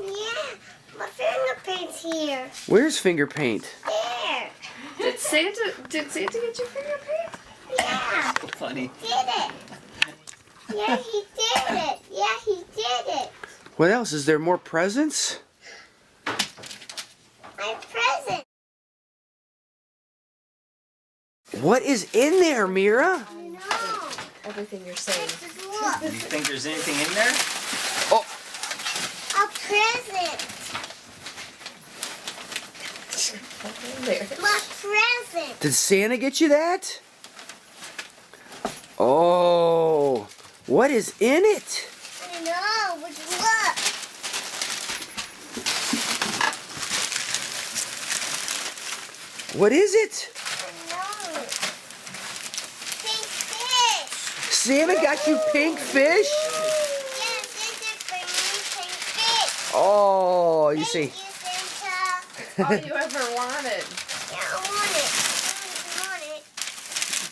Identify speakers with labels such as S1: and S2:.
S1: Yeah, my finger paint's here.
S2: Where's finger paint?
S1: There.
S3: Did Santa get your finger paint?
S1: Yeah.
S4: So funny.
S1: Did it. Yeah, he did it. Yeah, he did it.
S2: What else? Is there more presents?
S1: My present.
S2: What is in there, Mira?
S1: No.
S3: Everything you're saying.
S1: Just look.
S4: You think there's anything in there?
S2: Oh,
S1: A present.
S3: There.
S1: My present.
S2: did Santa get you that? Oh, what is in it?
S1: I know, but look.
S2: What is it?
S1: I know. Pink fish.
S2: Santa got you pink fish?
S1: Yeah, Santa bring me pink fish.
S2: Oh, you see.
S1: Thank you, Santa.
S3: All you ever wanted.
S1: Yeah,